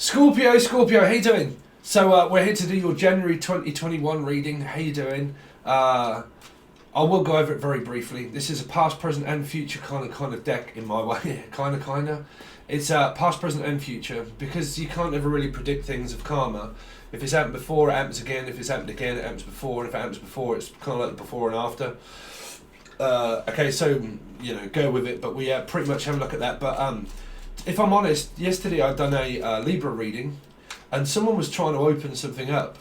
Scorpio, how you doing? So we're here to do your January 2021 reading. How you doing? I will go over it very briefly. This is a past, present, and future kind of deck in my way. kind of. It's past, present, and future because you can't ever really predict things of karma. If it's happened before, it happens again. If it's happened again, it happens before. And if it happens before, it's kind of like the before and after. Okay, so go with it. But we pretty much have a look at that. But if I'm honest, yesterday I'd done a Libra reading, and someone was trying to open something up,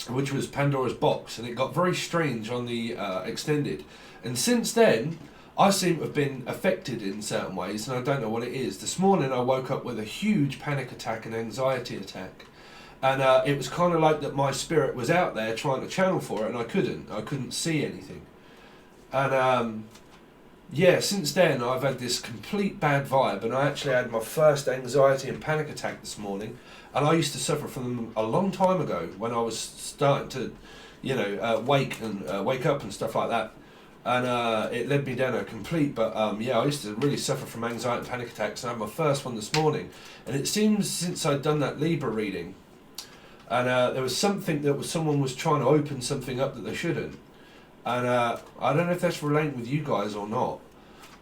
which was Pandora's box, and it got very strange on the extended. And since then, I seem to have been affected in certain ways, and I don't know what it is. This morning I woke up with a huge panic attack and anxiety attack. And it was kind of like that my spirit was out there trying to channel for it, and I couldn't see anything. And yeah, since then I've had this complete bad vibe, and I actually had my first anxiety and panic attack this morning, and I used to suffer from them a long time ago when I was starting to, wake up and stuff like that, and it led me down a complete. But yeah, I used to really suffer from anxiety and panic attacks, and I had my first one this morning, and it seems since I'd done that Libra reading, and there was something that someone was trying to open something up that they shouldn't. And I don't know if that's related with you guys or not,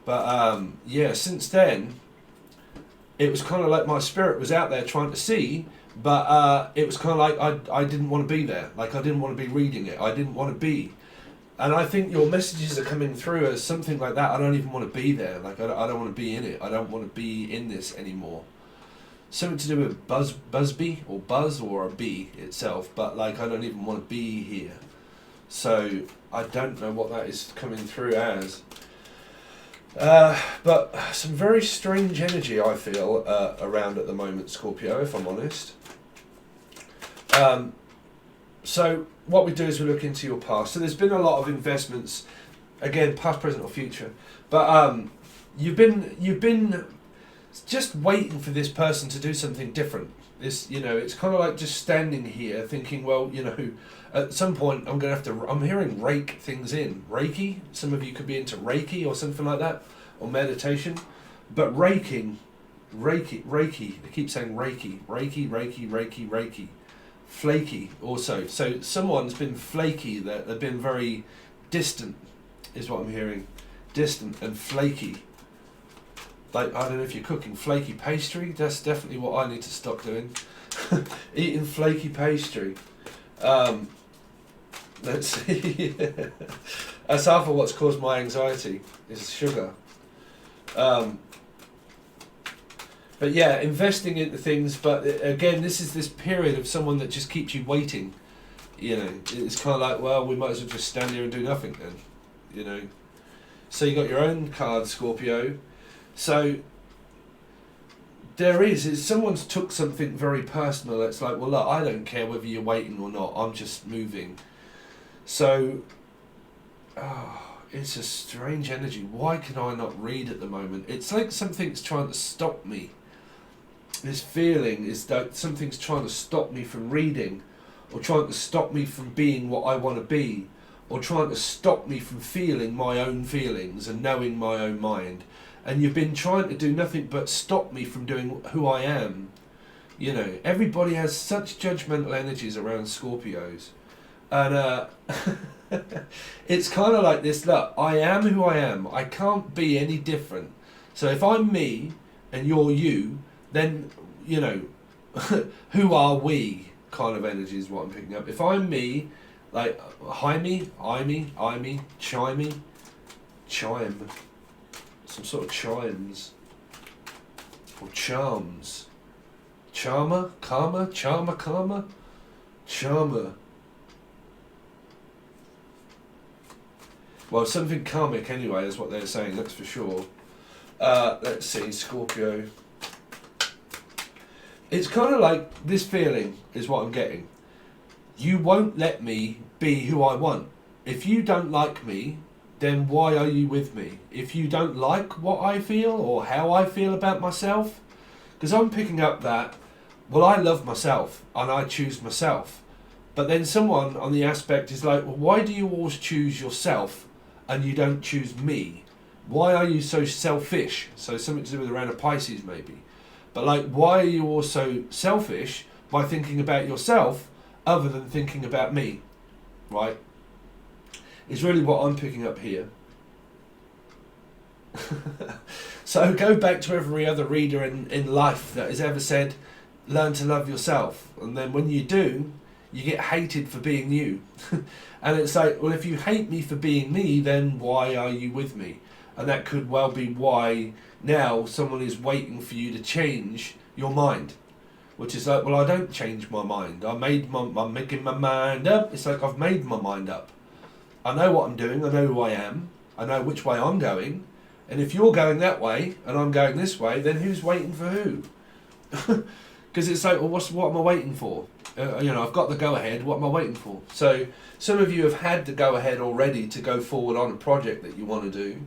but yeah, since then, it was kind of like my spirit was out there trying to see, but it was kind of like I didn't want to be there. Like I didn't want to be reading it. I didn't want to be. And I think your messages are coming through as something like that. I don't even want to be there. Like I don't want to be in it. I don't want to be in this anymore. Something to do with Busby or Buzz or a bee itself, but like I don't even want to be here. So I don't know what that is coming through as. But some very strange energy I feel around at the moment, Scorpio, if I'm honest. So what we do is we look into your past. So there's been a lot of investments, again, past, present or future. But you've been just waiting for this person to do something different. This, it's kind of like just standing here thinking, well, at some point I'm going to have to, I'm hearing rake things in. Reiki, some of you could be into Reiki or something like that, or meditation. But Reiki, they keep saying Reiki. Flaky also. So someone's been flaky, they've been very distant, is what I'm hearing. Distant and flaky. Like, I don't know if you're cooking flaky pastry, that's definitely what I need to stop doing. Eating flaky pastry. Let's see. That's half of what's caused my anxiety, is sugar. But yeah, investing into things, but again, this is this period of someone that just keeps you waiting. It's kind of like, well, we might as well just stand here and do nothing then, So you got your own card, Scorpio. So someone's took something very personal. It's like, well, look, I don't care whether you're waiting or not. I'm just moving. So, it's a strange energy. Why can I not read at the moment? It's like something's trying to stop me. This feeling is that something's trying to stop me from reading, or trying to stop me from being what I want to be, or trying to stop me from feeling my own feelings and knowing my own mind. And you've been trying to do nothing but stop me from doing who I am. Everybody has such judgmental energies around Scorpios. And it's kind of like this, look, I am who I am. I can't be any different. So if I'm me and you're you, then, who are we kind of energy is what I'm picking up. If I'm me, like, I me, chime. Some sort of chimes. Or charms. Charmer? Charmer? Well, something karmic anyway is what they're saying, that's for sure. Let's see, Scorpio. It's kind of like this feeling is what I'm getting. You won't let me be who I want. If you don't like me, then why are you with me? If you don't like what I feel or how I feel about myself, because I'm picking up that, well, I love myself and I choose myself. But then someone on the aspect is like, well, why do you always choose yourself and you don't choose me? Why are you so selfish? So something to do with around a Pisces maybe. But like, why are you also selfish by thinking about yourself other than thinking about me, right? Is really what I'm picking up here. So go back to every other reader in life that has ever said, learn to love yourself. And then when you do, you get hated for being you. And it's like, well, if you hate me for being me, then why are you with me? And that could well be why now someone is waiting for you to change your mind. Which is like, well, I don't change my mind. I'm making my mind up. It's like I've made my mind up. I know what I'm doing. I know who I am. I know which way I'm going. And if you're going that way and I'm going this way, then who's waiting for who? Because it's like, well, what am I waiting for? I've got the go-ahead. What am I waiting for? So some of you have had the go-ahead already to go forward on a project that you want to do.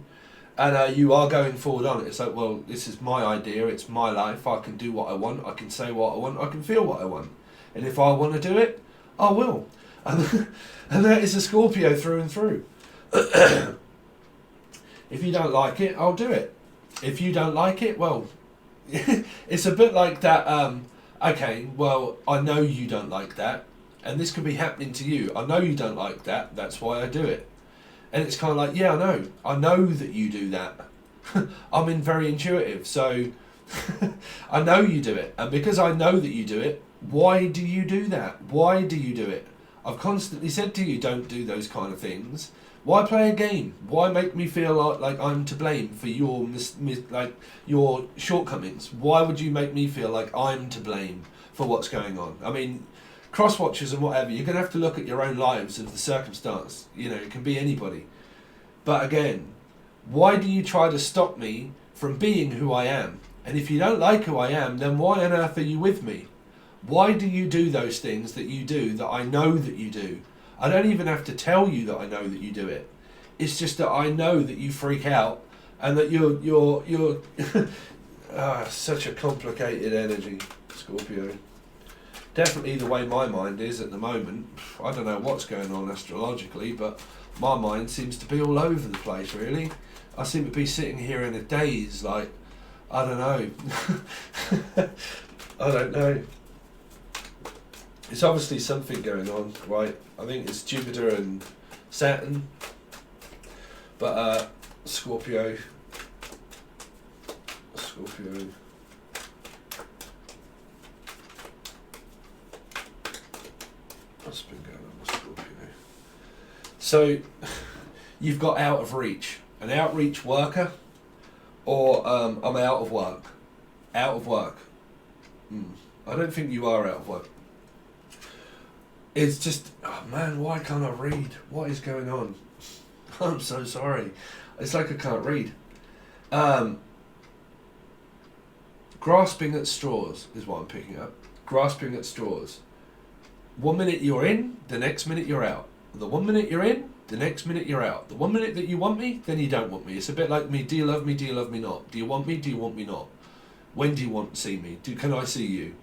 And you are going forward on it. It's like, well, this is my idea. It's my life. I can do what I want. I can say what I want. I can feel what I want. And if I want to do it, I will. And that is a Scorpio through and through. If you don't like it, I'll do it. If you don't like it, well, it's a bit like that. Okay, well, I know you don't like that. And this could be happening to you. I know you don't like that. That's why I do it. And it's kind of like, yeah, I know. I know that you do that. I'm very intuitive. So I know you do it. And because I know that you do it, why do you do that? Why do you do it? I've constantly said to you, don't do those kind of things. Why play a game? Why make me feel like I'm to blame for your your shortcomings? Why would you make me feel like I'm to blame for what's going on? I mean, cross-watchers and whatever, you're going to have to look at your own lives of the circumstance. You know, it can be anybody. But again, why do you try to stop me from being who I am? And if you don't like who I am, then why on earth are you with me? Why do you do those things that you do that I know that you do? I don't even have to tell you that I know that you do it. It's just that I know that you freak out and that you're such a complicated energy, Scorpio. Definitely the way my mind is at the moment. I don't know what's going on astrologically, but my mind seems to be all over the place, really. I seem to be sitting here in a daze, like, I don't know. I don't know. It's obviously something going on, right? I think it's Jupiter and Saturn. But Scorpio. What's been going on with Scorpio? So, you've got out of reach. An outreach worker, or I'm out of work. Out of work. I don't think you are out of work. It's just, oh man, why can't I read? What is going on? I'm so sorry. It's like I can't read. Grasping at straws is what I'm picking up. Grasping at straws. 1 minute you're in, the next minute you're out. The 1 minute you're in, the next minute you're out. The 1 minute that you want me, then you don't want me. It's a bit like me, do you love me, do you love me not? Do you want me, do you want me not? When do you want to see me? Can I see you?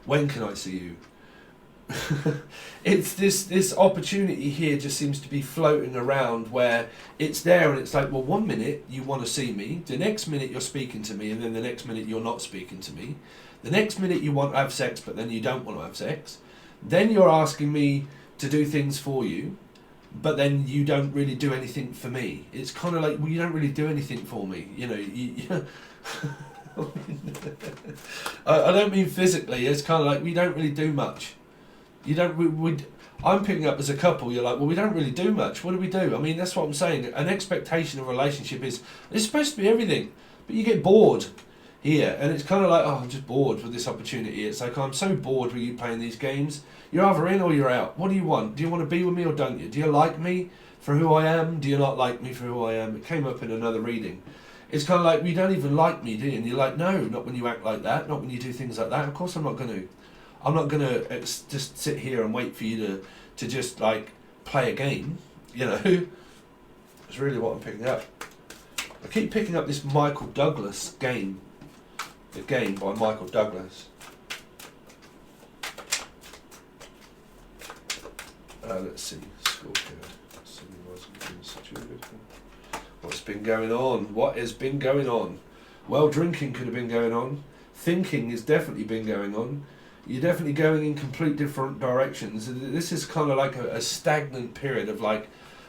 When can I see you? It's this opportunity here just seems to be floating around where it's there and it's like, well, 1 minute you want to see me, the next minute you're speaking to me, and then the next minute you're not speaking to me. The next minute you want to have sex, but then you don't want to have sex. Then you're asking me to do things for you, but then you don't really do anything for me. It's kind of like, well, you don't really do anything for me, you know. I don't mean physically. It's kind of like we don't really do much. You don't. I'm picking up as a couple. You're like, well, we don't really do much. What do we do? I mean, that's what I'm saying. An expectation of a relationship is it's supposed to be everything, but you get bored here, and it's kind of like, oh, I'm just bored with this opportunity. It's like, I'm so bored with you playing these games. You're either in or you're out. What do you want? Do you want to be with me or don't you? Do you like me for who I am? Do you not like me for who I am? It came up in another reading. It's kind of like, you don't even like me, do you? And you're like, no, not when you act like that, not when you do things like that. Of course I'm not going to. I'm not going to just sit here and wait for you to just, like, play a game, you know. It's really what I'm picking up. I keep picking up this Michael Douglas game. The Game by Michael Douglas. Let's see. Scorpio. What's been going on? What has been going on? Well, drinking could have been going on. thinking has definitely been going on. You're definitely going in complete different directions. This is kind of like a stagnant period of like,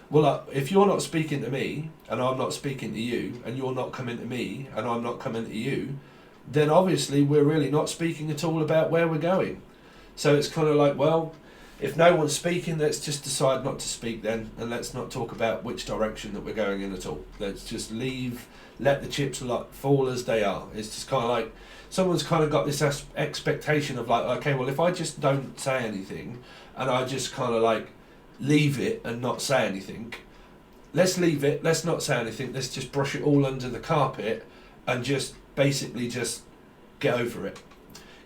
well, if you're not speaking to me and I'm not speaking to you, and you're not coming to me and I'm not coming to you, then obviously we're really not speaking at all about where we're going. So it's kind of like, well, if no one's speaking, let's just decide not to speak then, and let's not talk about which direction that we're going in at all. Let's just leave, let the chips fall as they are. It's just kind of like, someone's kind of got this expectation of like, okay, well, if I just don't say anything and I just kind of like leave it and not say anything, let's leave it, let's not say anything, let's just brush it all under the carpet and just basically just get over it.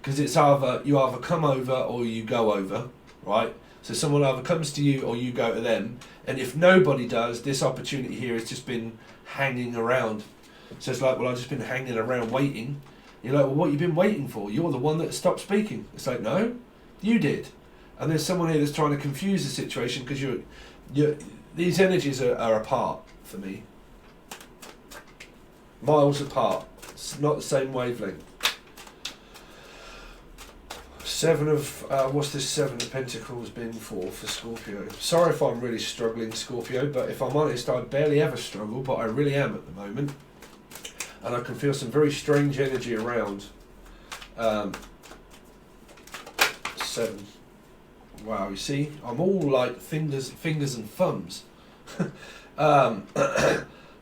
Because it's you either come over or you go over, right? So someone either comes to you or you go to them, and if nobody does, this opportunity here has just been hanging around. So it's like, well, I've just been hanging around waiting. You're like, well, what you been waiting for? You're the one that stopped speaking. It's like, no, you did. And there's someone here that's trying to confuse the situation because these energies are apart for me. Miles apart. It's not the same wavelength. What's this Seven of Pentacles been for Scorpio? Sorry if I'm really struggling, Scorpio, but if I'm honest, I barely ever struggle, but I really am at the moment. And I can feel some very strange energy around. 7. Wow, you see, I'm all like fingers and thumbs.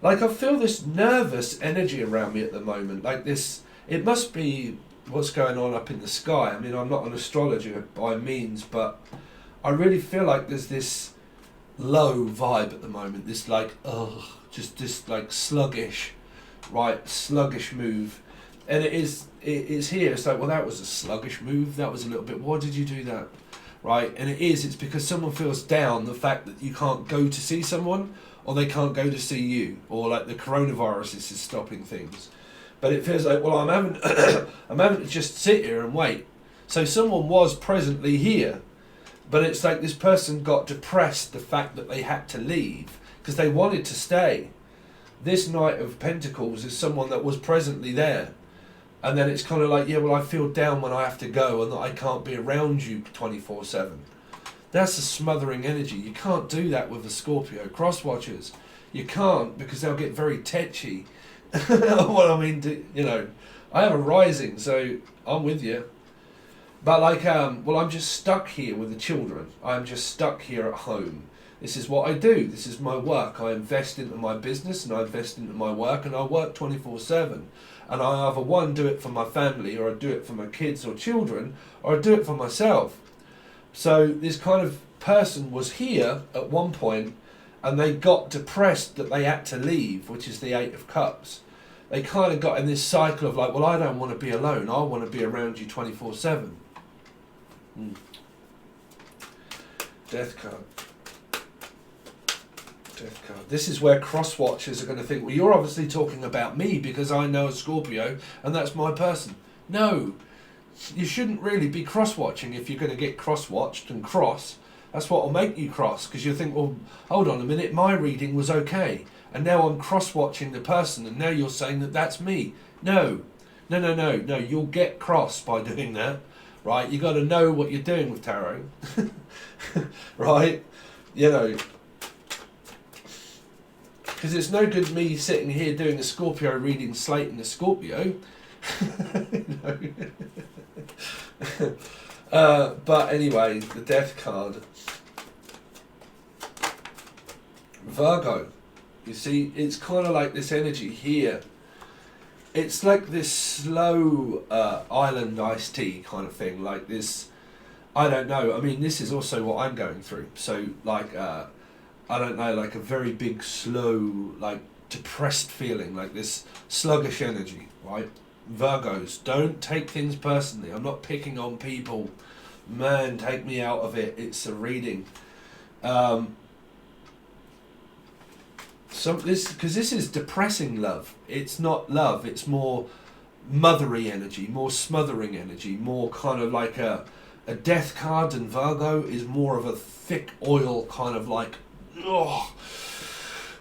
Like I feel this nervous energy around me at the moment. Like this, it must be what's going on up in the sky. I mean, I'm not an astrologer by means, but I really feel like there's this low vibe at the moment. This like, just this like sluggish, right? Sluggish move. And it's here. It's like, well, that was a sluggish move. That was a little bit, why did you do that? Right? And it's because someone feels down the fact that you can't go to see someone, or they can't go to see you, or like the coronavirus is stopping things. But it feels like, well, I'm having I'm having to just sit here and wait. So someone was presently here, but it's like this person got depressed the fact that they had to leave because they wanted to stay. This Knight of Pentacles is someone that was presently there. And then it's kind of like, yeah, well, I feel down when I have to go and that I can't be around you 24/7. That's a smothering energy. You can't do that with a Scorpio. Cross watchers, you can't, because they'll get very tetchy. Well, I mean, you know, I have a rising, so I'm with you. But like, well, I'm just stuck here with the children. I'm just stuck here at home. This is what I do. This is my work. I invest into my business and I invest into my work, and I work 24/7. And I either one, do it for my family, or I do it for my kids or children, or I do it for myself. So this kind of person was here at one point, and they got depressed that they had to leave, which is the 8 of Cups. They kind of got in this cycle of like, well, I don't want to be alone. I want to be around you 24/7. Death card. Death card. This is where cross watchers are going to think, well, you're obviously talking about me because I know a Scorpio and that's my person. No, you shouldn't really be cross watching if you're going to get cross watched and cross. That's what will make you cross, because you think, well, hold on a minute, my reading was okay, and now I'm cross watching the person, and now you're saying that that's me. No, you'll get cross by doing that, right? You got to know what you're doing with tarot, right? You know. Because it's no good me sitting here doing a Scorpio reading, slating a Scorpio. But anyway, the Death card. Virgo. You see, it's kind of like this energy here. It's like this slow island iced tea kind of thing. Like this, I don't know. I mean, this is also what I'm going through. So like, I don't know, like a very big, slow, like depressed feeling, like this sluggish energy, right? Virgos, don't take things personally. I'm not picking on people. Man, take me out of it. It's a reading. Because this is depressing love. It's not love. It's more mothery energy, more smothering energy, more kind of like a death card. And Virgo is more of a thick oil kind of like, oh,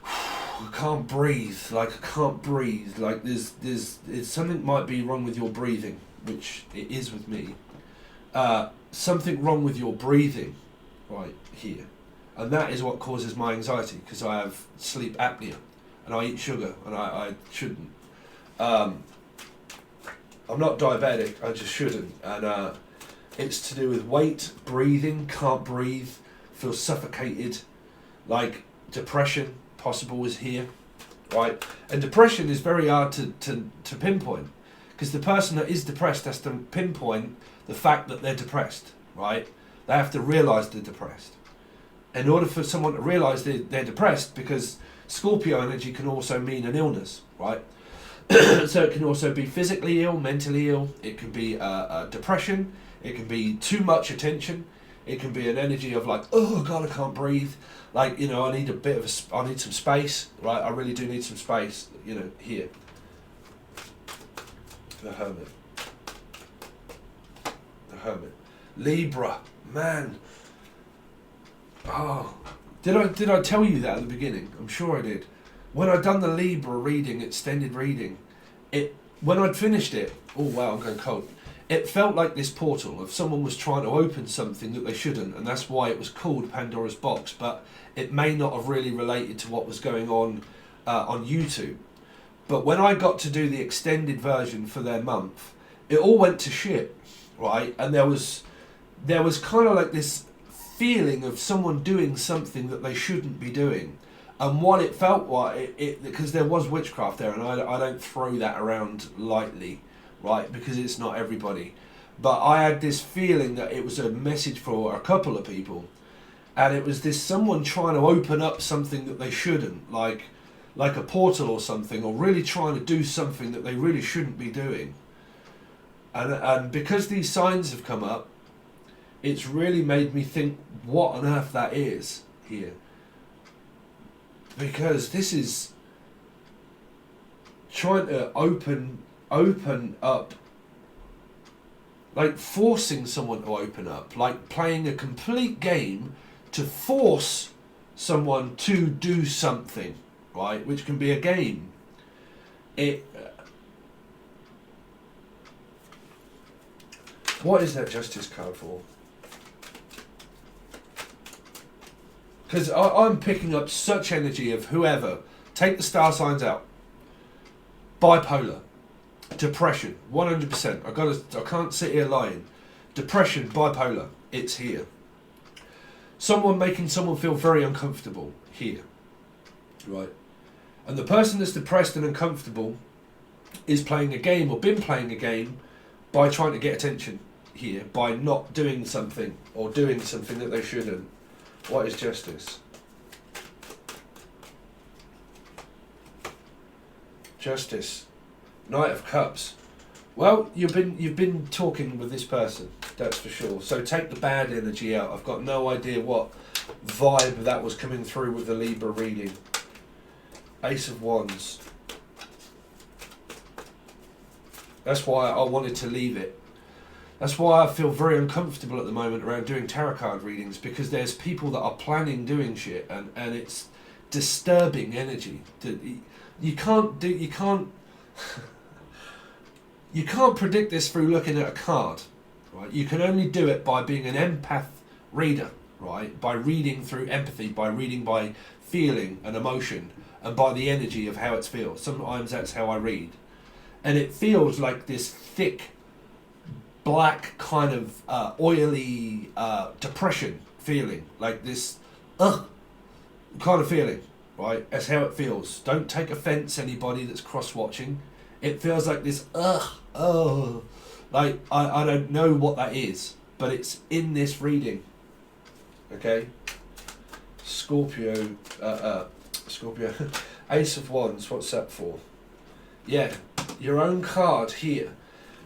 I can't breathe. Like I can't breathe. Like there's something might be wrong with your breathing. which it is with me, something wrong with your breathing, right here. And that is what causes my anxiety, because I have sleep apnea and I eat sugar and I shouldn't. I'm not diabetic, I just shouldn't. And it's to do with weight, breathing, can't breathe, feel suffocated, like depression, possible is here, right? And depression is very hard to pinpoint, because the person that is depressed has to pinpoint the fact that they're depressed, right? They have to realise they're depressed. In order for someone to realise they're depressed, because Scorpio energy can also mean an illness, right? So it can also be physically ill, mentally ill, it can be depression, it can be too much attention, it can be an energy of like, oh God, I can't breathe, like, you know, I need a bit of I need some space, right? I really do need some space, you know, here. The Hermit. The Hermit. Libra, man. Oh, did I tell you that at the beginning? I'm sure I did. When I'd done the Libra reading, extended reading, when I'd finished it, oh wow, I'm going cold. It felt like this portal of someone was trying to open something that they shouldn't, and that's why it was called Pandora's Box. But it may not have really related to what was going on YouTube. But when I got to do the extended version for their month, it all went to shit, right? And there was kind of like this feeling of someone doing something that they shouldn't be doing. And what it felt like, because there was witchcraft there, and I don't throw that around lightly, right, because it's not everybody. But I had this feeling that it was a message for a couple of people, and it was this someone trying to open up something that they shouldn't, like a portal or something, or really trying to do something that they really shouldn't be doing. And because these signs have come up, it's really made me think what on earth that is here. Because this is trying to open up, like forcing someone to open up, like playing a complete game to force someone to do something, right? Which can be a game. What is that Justice card for? Because I'm picking up such energy of whoever. Take the star signs out. Bipolar. Depression. 100%. I can't sit here lying. Depression, bipolar. It's here. Someone making someone feel very uncomfortable. Here. Right. And the person that's depressed and uncomfortable is playing a game, or been playing a game, by trying to get attention. Here. By not doing something, or doing something that they shouldn't. What is Justice? Justice. Knight of Cups. Well, you've been talking with this person, that's for sure. So take the bad energy out. I've got no idea what vibe that was coming through with the Libra reading. Ace of Wands. That's why I wanted to leave it. That's why I feel very uncomfortable at the moment around doing tarot card readings, because there's people that are planning doing shit, and it's disturbing energy. You can't predict this through looking at a card, right? You can only do it by being an empath reader, right? By reading through empathy, by reading by feeling and emotion, and by the energy of how it feels. Sometimes that's how I read. And it feels like this thick, black kind of oily depression feeling, like this kind of feeling, right? That's how it feels. Don't take offense, anybody that's cross-watching. It feels like this like I don't know what that is, but it's in this reading. Okay. Scorpio, Ace of Wands, what's that for? Yeah, your own card here.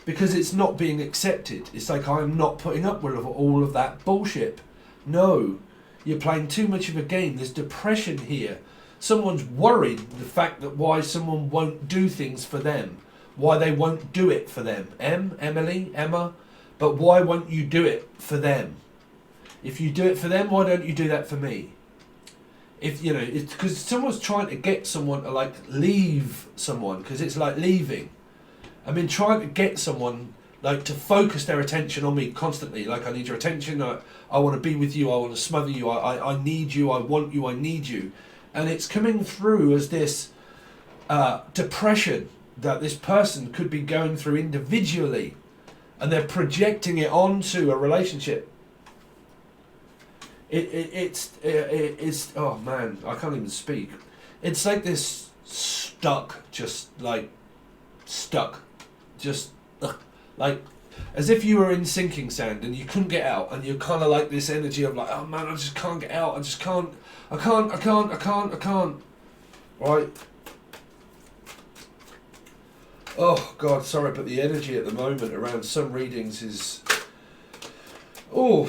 Because it's not being accepted. It's like, I'm not putting up with all of that bullshit. No, you're playing too much of a game. There's depression here. Someone's worried the fact that why someone won't do things for them. Why they won't do it for them. Emily, Emma, but why won't you do it for them? If you do it for them, why don't you do that for me? If, you know, it's because someone's trying to get someone to like leave someone, because it's like leaving. I mean, trying to get someone like to focus their attention on me constantly. Like, I need your attention, I want to be with you, I want to smother you, I need you, I want you, I need you. And it's coming through as this depression that this person could be going through individually, and they're projecting it onto a relationship. It's oh man, I can't even speak. It's like this stuck, just like as if you were in sinking sand and you couldn't get out, and you're kind of like this energy of like, oh man, I just can't get out, I can't, right? Oh God, sorry, but the energy at the moment around some readings is, oh,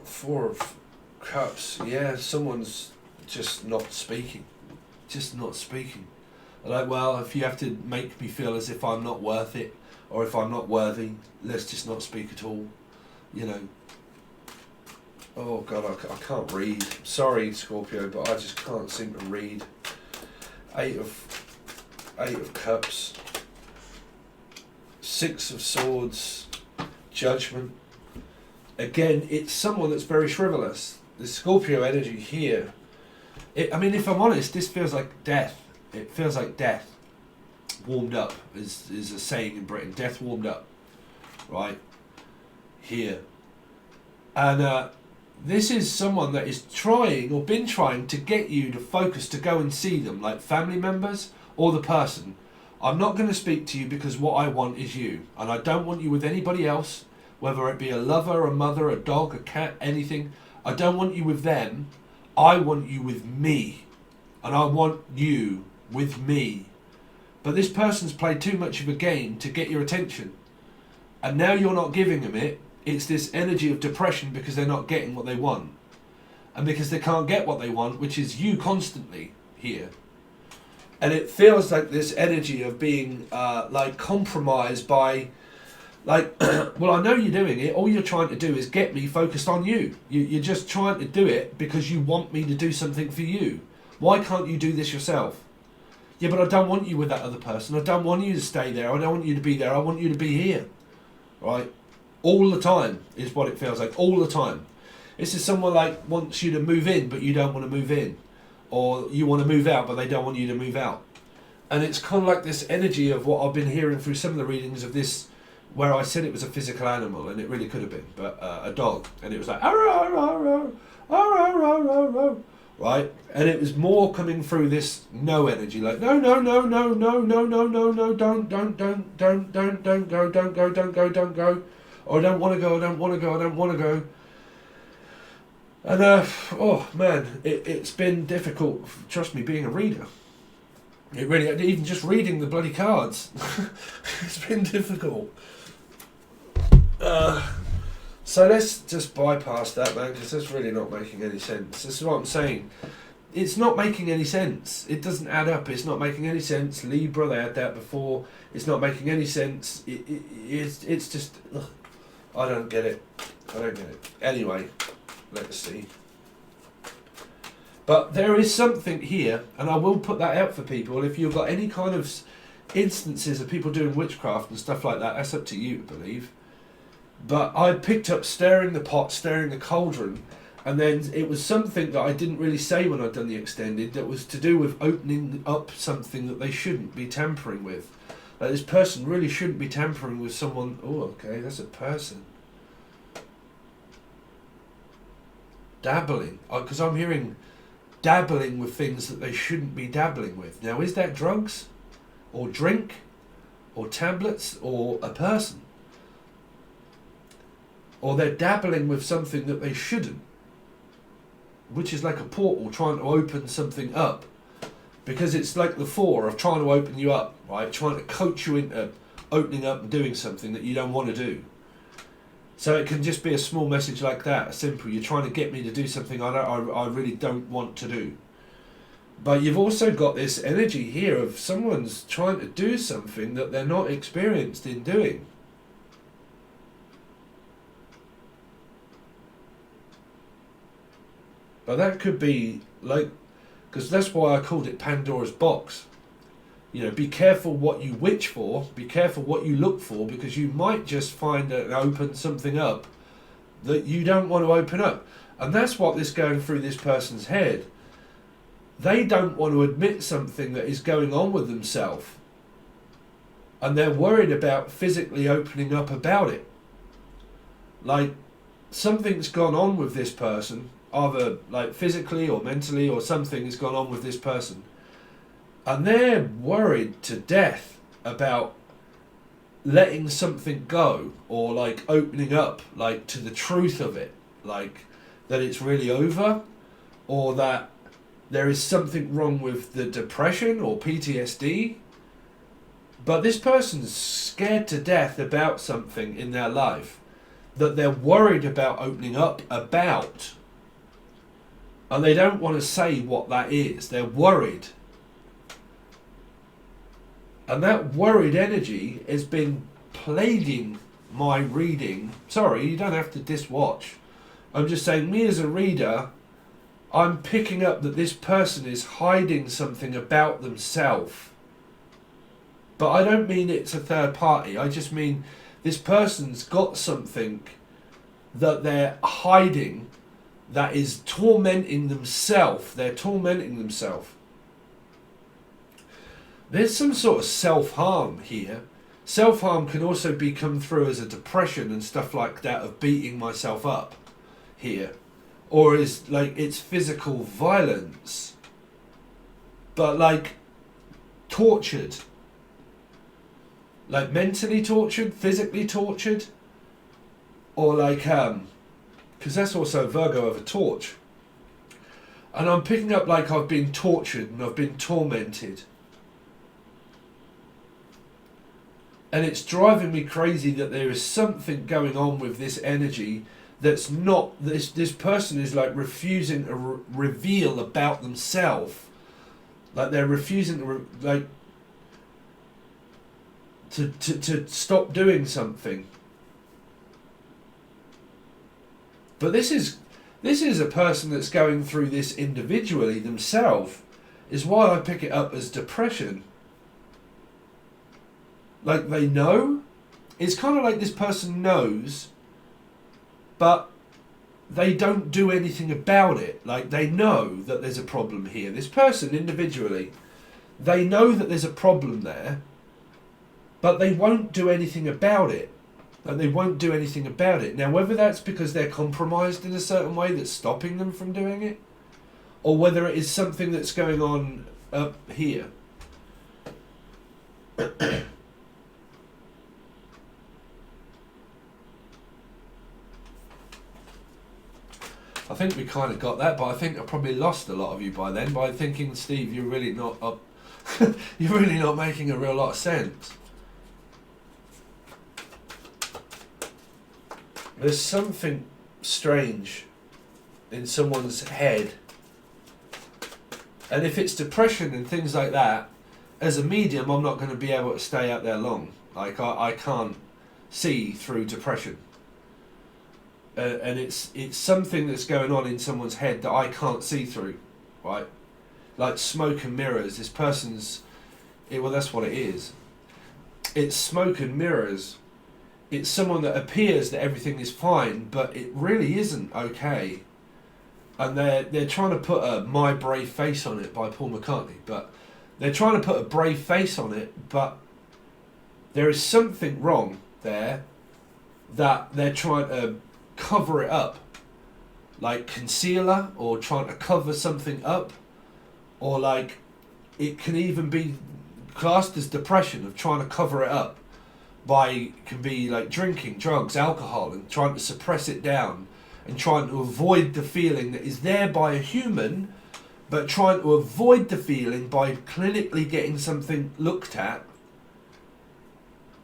4 of Cups. Yeah, someone's just not speaking. Like, well, if you have to make me feel as if I'm not worth it, or if I'm not worthy, let's just not speak at all, you know. Oh God, I can't read. Sorry, Scorpio, but I just can't seem to read. 8 of Cups. 6 of Swords. Judgment. Again, it's someone that's very frivolous. The Scorpio energy here. I mean, if I'm honest, this feels like death. It feels like death. Warmed up is a saying in Britain. Death warmed up. Right? Here. And this is someone that is trying, or been trying, to get you to focus, to go and see them, like family members or the person. I'm not going to speak to you because what I want is you. And I don't want you with anybody else, whether it be a lover, a mother, a dog, a cat, anything. I don't want you with them. I want you with me. And I want you with me. But this person's played too much of a game to get your attention. And now you're not giving them it. It's this energy of depression because they're not getting what they want. And because they can't get what they want, which is you constantly here. And it feels like this energy of being like compromised by, like, well, I know you're doing it. All you're trying to do is get me focused on you. You're just trying to do it because you want me to do something for you. Why can't you do this yourself? Yeah, but I don't want you with that other person. I don't want you to stay there. I don't want you to be there. I want you to be here. Right? All the time is what it feels like. All the time. This is someone like wants you to move in, but you don't want to move in. Or you want to move out, but they don't want you to move out. And it's kind of like this energy of what I've been hearing through some of the readings of this, where I said it was a physical animal, and it really could have been, but a dog. And it was like, right? And it was more coming through this no energy, like, no, don't go. Or I don't want to go. And, oh man, it's been difficult, trust me, being a reader. It really, even just reading the bloody cards, it's been difficult. So let's just bypass that, man, because that's really not making any sense. This is what I'm saying. It's not making any sense. It doesn't add up. It's not making any sense. Libra, they had that before. It's not making any sense. It's just, ugh, I don't get it. Anyway, let's see. But there is something here, and I will put that out for people. If you've got any kind of instances of people doing witchcraft and stuff like that, that's up to you to believe. But I picked up stirring the pot, stirring the cauldron, and then it was something that I didn't really say when I'd done the extended, that was to do with opening up something that they shouldn't be tampering with. Like, this person really shouldn't be tampering with someone. Oh, okay, that's a person. Dabbling, because I'm hearing dabbling with things that they shouldn't be dabbling with. Now, is that drugs, or drink, or tablets, or a person? Or they're dabbling with something that they shouldn't, which is like a portal trying to open something up, because it's like the 4 of trying to open you up, right? Trying to coach you into opening up and doing something that you don't want to do. So it can just be a small message like that, simple. You're trying to get me to do something I really don't want to do. But you've also got this energy here of someone's trying to do something that they're not experienced in doing. But that could be like, because that's why I called it Pandora's box. You know, be careful what you wish for, be careful what you look for, because you might just find and open something up that you don't want to open up. And that's what is going through this person's head. They don't want to admit something that is going on with themselves. And they're worried about physically opening up about it. Like, something's gone on with this person, either like physically or mentally, or something has gone on with this person. And they're worried to death about letting something go, or like opening up like to the truth of it, like that it's really over, or that there is something wrong with the depression or PTSD. But this person's scared to death about something in their life that they're worried about opening up about, and they don't want to say what that is. They're worried. And that worried energy has been plaguing my reading. Sorry, you don't have to diswatch. I'm just saying, me as a reader, I'm picking up that this person is hiding something about themselves. But I don't mean it's a third party. I just mean this person's got something that they're hiding that is tormenting themselves. They're tormenting themselves. There's some sort of self-harm here. Self-harm can also be come through as a depression and stuff like that, of beating myself up here. Or is like it's physical violence. But like tortured. Like mentally tortured, physically tortured. Or like, because that's also Virgo of a torch. And I'm picking up like I've been tortured and I've been tormented. And it's driving me crazy that there is something going on with this energy that's not, this person is like refusing to reveal about themselves. Like they're refusing to stop doing something. But this is a person that's going through this individually themselves, is why I pick it up as depression. Like they know. It's kind of like this person knows, but they don't do anything about it. Like they know that there's a problem here. This person individually, they know that there's a problem there, but they won't do anything about it. And they won't do anything about it. Now, whether that's because they're compromised in a certain way that's stopping them from doing it, or whether it is something that's going on up here. I think we kind of got that, but I think I probably lost a lot of you by then by thinking, Steve, you're really not up. You're really not making a real lot of sense. There's something strange in someone's head. And if it's depression and things like that, as a medium, I'm not going to be able to stay out there long. Like, I can't see through depression. And it's something that's going on in someone's head that I can't see through, right? Like smoke and mirrors. This person's... well, that's what it is. It's smoke and mirrors. It's someone that appears that everything is fine, but it really isn't okay. And they're trying to put a My Brave Face on it by Paul McCartney, but they're trying to put a brave face on it, but there is something wrong there that they're trying to cover it up. Like concealer, or trying to cover something up, or like it can even be classed as depression, of trying to cover it up. Can be like drinking, drugs, alcohol, and trying to suppress it down and trying to avoid the feeling that is there by a human, but trying to avoid the feeling by clinically getting something looked at,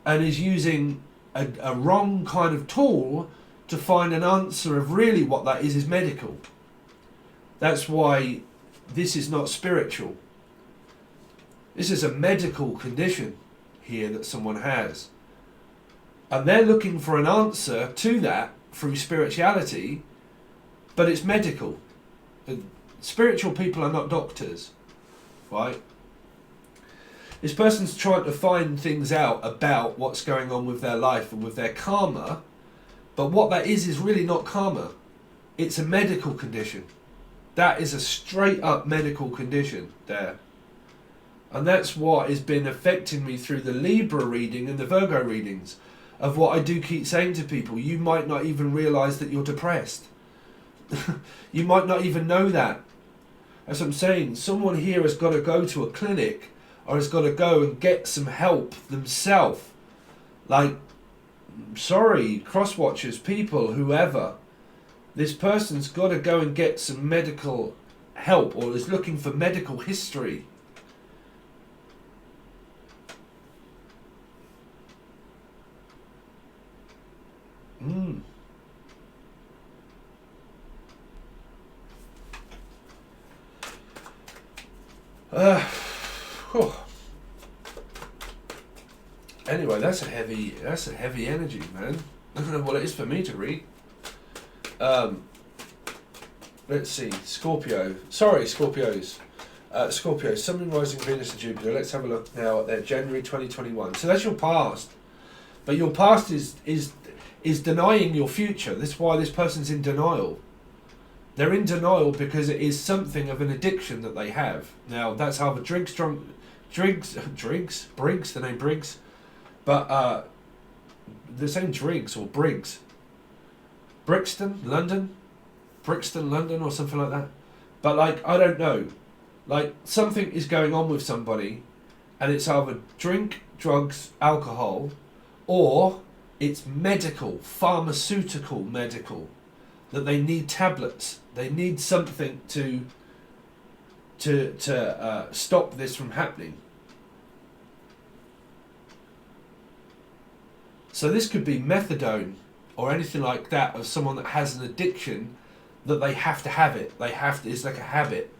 and is using a wrong kind of tool to find an answer of really what that is medical. That's why this is not spiritual. This is a medical condition here that someone has. And they're looking for an answer to that through spirituality, but it's medical. Spiritual people are not doctors, right? This person's trying to find things out about what's going on with their life and with their karma, but what that is really not karma. It's a medical condition. That is a straight up medical condition there. And that's what has been affecting me through the Libra reading and the Virgo readings, of what I do keep saying to people. You might not even realise that you're depressed. You might not even know that. As I'm saying, someone here has got to go to a clinic or has got to go and get some help themselves. Like, sorry, cross-watchers, people, whoever. This person's got to go and get some medical help or is looking for medical history. Anyway, that's a heavy energy, man. I don't know what it is for me to read. Let's see, Scorpio. Sorry, Scorpios. Scorpio, Sun, Rising, Venus and Jupiter. Let's have a look now at their January 2021. So that's your past. But your past is denying your future. That's why this person's in denial. They're in denial because it is something of an addiction that they have. Now, that's either Briggs, the name Briggs. But the same Driggs or Briggs. Brixton, London or something like that. But like, I don't know. Like, something is going on with somebody and it's either drink, drugs, alcohol, or it's medical, pharmaceutical medical, that they need tablets. They need something to stop this from happening. So this could be methadone or anything like that, of someone that has an addiction that they have to have it. It's like a habit.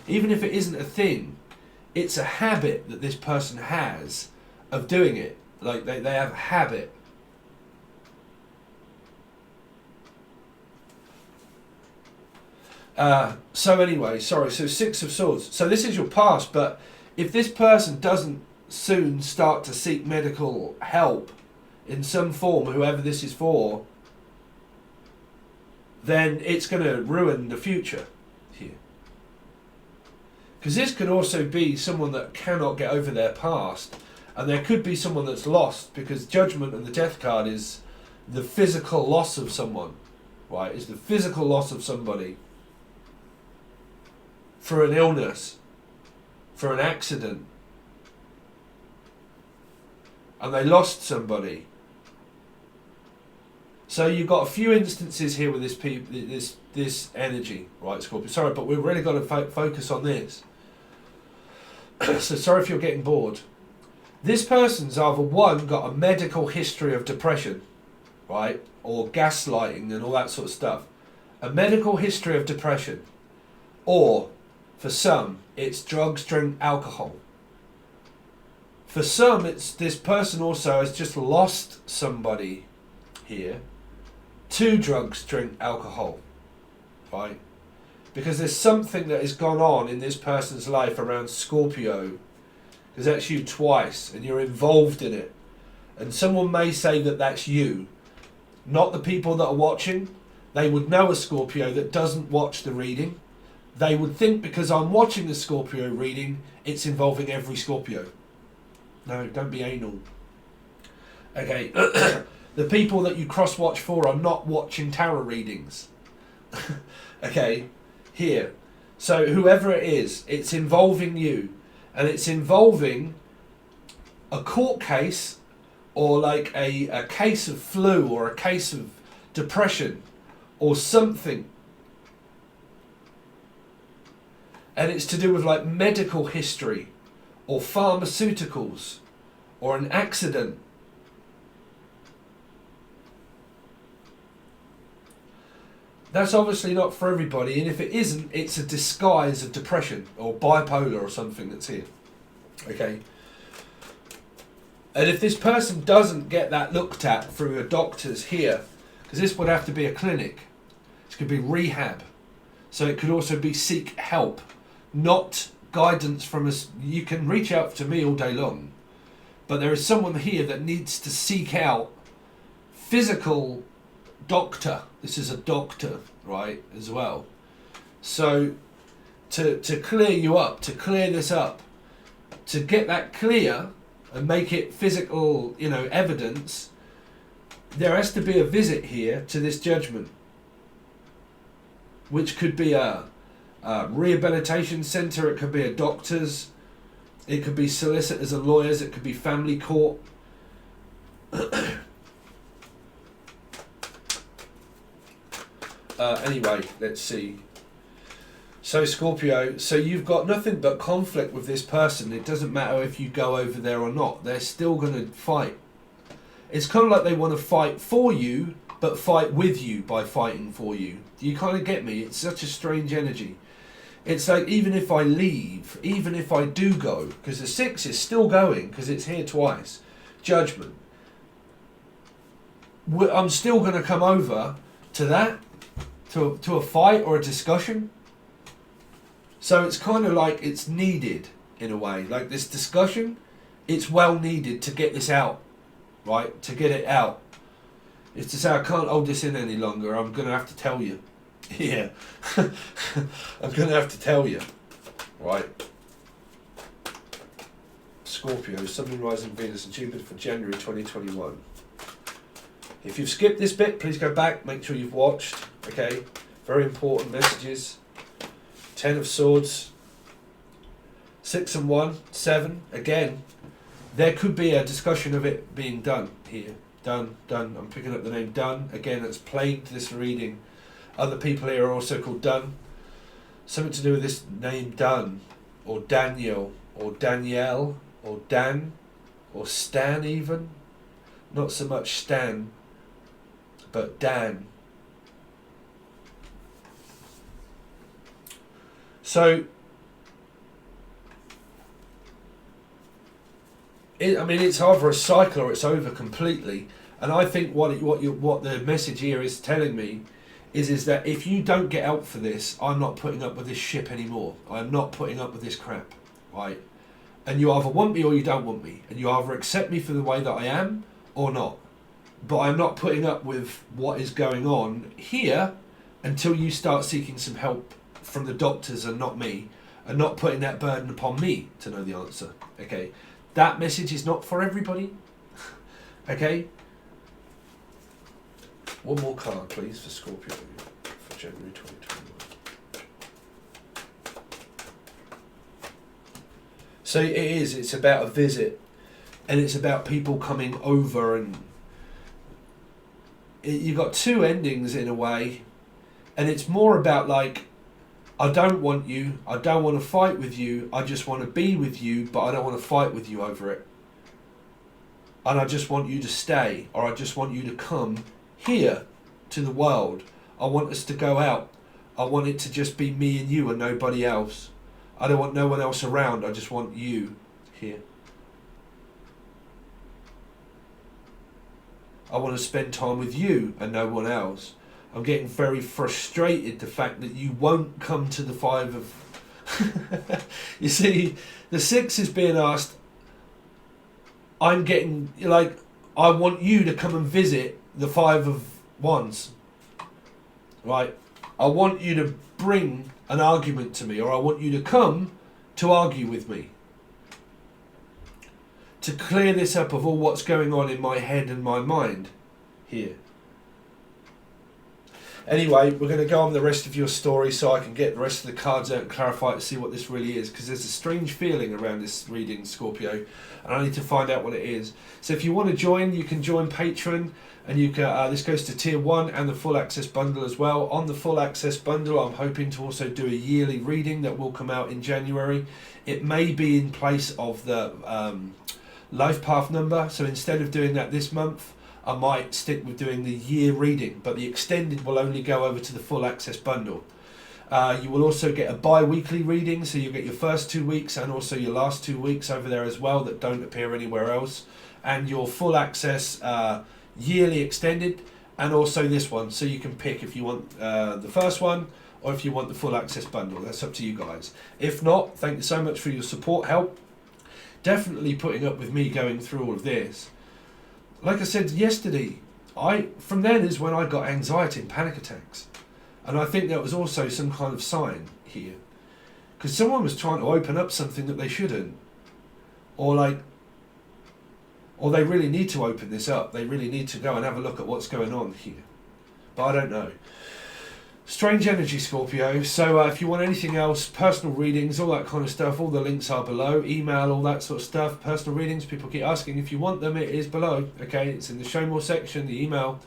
Even if it isn't a thing, it's a habit that this person has of doing it. Like they have a habit. So anyway, sorry, so Six of Swords. So this is your past, but if this person doesn't soon start to seek medical help in some form, whoever this is for, then it's going to ruin the future here. Because this could also be someone that cannot get over their past, and there could be someone that's lost, because Judgment and the Death card is the physical loss of someone, right? It's the physical loss of somebody for an illness, for an accident, and they lost somebody. So you've got a few instances here with this energy, right, Scorpio? Sorry, but we've really got to focus on this. So sorry if you're getting bored. This person's either one, got a medical history of depression, right, or gaslighting and all that sort of stuff. A medical history of depression, or for some, it's drugs, drink, alcohol. For some, it's this person also has just lost somebody here to drugs, drink, alcohol, right? Because there's something that has gone on in this person's life around Scorpio, because that's you twice and you're involved in it. And someone may say that that's you, not the people that are watching. They would know a Scorpio that doesn't watch the reading. They would think because I'm watching the Scorpio reading, it's involving every Scorpio. No, don't be anal. Okay. The people that you cross-watch for are not watching tarot readings. Okay, here. So whoever it is, it's involving you. And it's involving a court case, or like a case of flu, or a case of depression, or something. And it's to do with like medical history, or pharmaceuticals, or an accident. That's obviously not for everybody, and if it isn't, it's a disguise of depression or bipolar or something that's here. Okay. And if this person doesn't get that looked at through a doctor's here, because this would have to be a clinic, it could be rehab. So it could also be seek help, not guidance from us. You can reach out to me all day long, but there is someone here that needs to seek out physical doctor. This is a doctor, right, as well. So to clear you up, to clear this up, to get that clear and make it physical, you know, evidence, there has to be a visit here to this judgment, which could be a rehabilitation centre, it could be a doctor's, it could be solicitors and lawyers, it could be family court. Anyway, let's see. So Scorpio, so you've got nothing but conflict with this person. It doesn't matter if you go over there or not. They're still going to fight. It's kind of like they want to fight for you, but fight with you by fighting for you. Do you kind of get me? It's such a strange energy. It's like, even if I leave, even if I do go, because the 6 is still going, because it's here twice, judgment. I'm still going to come over to that, to a fight or a discussion. So it's kind of like it's needed in a way. Like this discussion, it's well needed to get this out, right? To get it out. It's to say, I can't hold this in any longer. I'm going to have to tell you. Yeah. I'm going to have to tell you. Right. Scorpio, Sun, Rising, Venus and Jupiter for January 2021. If you've skipped this bit, please go back. Make sure you've watched. Okay. Very important messages. 10 of Swords. 6 and 1. 7. Again. There could be a discussion of it being done here. Done. I'm picking up the name Done. Again, that's plagued this reading. Other people here are also called Done. Something to do with this name Done, or Daniel, or Danielle, or Dan, or Stan even. Not so much Stan, but Dan. So, it's either a cycle or it's over completely. And I think what the message here is telling me is that if you don't get out for this, I'm not putting up with this ship anymore. I'm not putting up with this crap, right? And you either want me or you don't want me. And you either accept me for the way that I am or not. But I'm not putting up with what is going on here until you start seeking some help from the doctors and not me. And not putting that burden upon me to know the answer, okay? That message is not for everybody, okay? One more card, please, for Scorpio for January 2021. So it's about a visit, and it's about people coming over, and you've got 2 endings in a way, and it's more about like, I don't want you, I don't want to fight with you, I just want to be with you, but I don't want to fight with you over it. And I just want you to stay, or I just want you to come here to the world. I want us to go out. I want it to just be me and you and nobody else. I don't want no one else around. I just want you here. I want to spend time with you and no one else. I'm getting very frustrated the fact that you won't come to the 5 of... You see, the 6 is being asked, I'm getting, like, I want you to come and visit the 5 of Wands, right? I want you to bring an argument to me, or I want you to come to argue with me, to clear this up of all what's going on in my head and my mind here. Anyway, we're going to go on the rest of your story so I can get the rest of the cards out and clarify to see what this really is, because there's a strange feeling around this reading, Scorpio, and I need to find out what it is. So if you want to join, you can join Patron, and you can. This goes to Tier 1 and the Full Access Bundle as well. On the Full Access Bundle, I'm hoping to also do a yearly reading that will come out in January. It may be in place of the Life Path number, so instead of doing that this month, I might stick with doing the year reading, but the extended will only go over to the Full Access Bundle. You will also get a bi-weekly reading, so you'll get your first 2 weeks and also your last 2 weeks over there as well that don't appear anywhere else. And your Full Access yearly extended, and also this one, so you can pick if you want the first one or if you want the full access bundle. That's up to you guys. If not, thank you so much for your support, help. Definitely putting up with me going through all of this. Like I said yesterday, from then is when I got anxiety and panic attacks. And I think that was also some kind of sign here. Because someone was trying to open up something that they shouldn't. Or they really need to open this up. They really need to go and have a look at what's going on here. But I don't know. Strange energy, Scorpio. So if you want anything else, personal readings, all that kind of stuff, all the links are below. Email, all that sort of stuff. Personal readings, people keep asking if you want them. It is below. Okay, it's in the show more section, the email.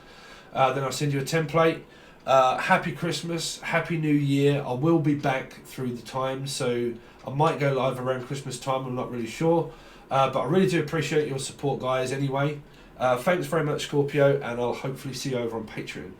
Then I'll send you a template. Happy Christmas, Happy New Year. I will be back through the time, so I might go live around Christmas time. I'm not really sure. But I really do appreciate your support, guys, anyway. Thanks very much, Scorpio, and I'll hopefully see you over on Patreon.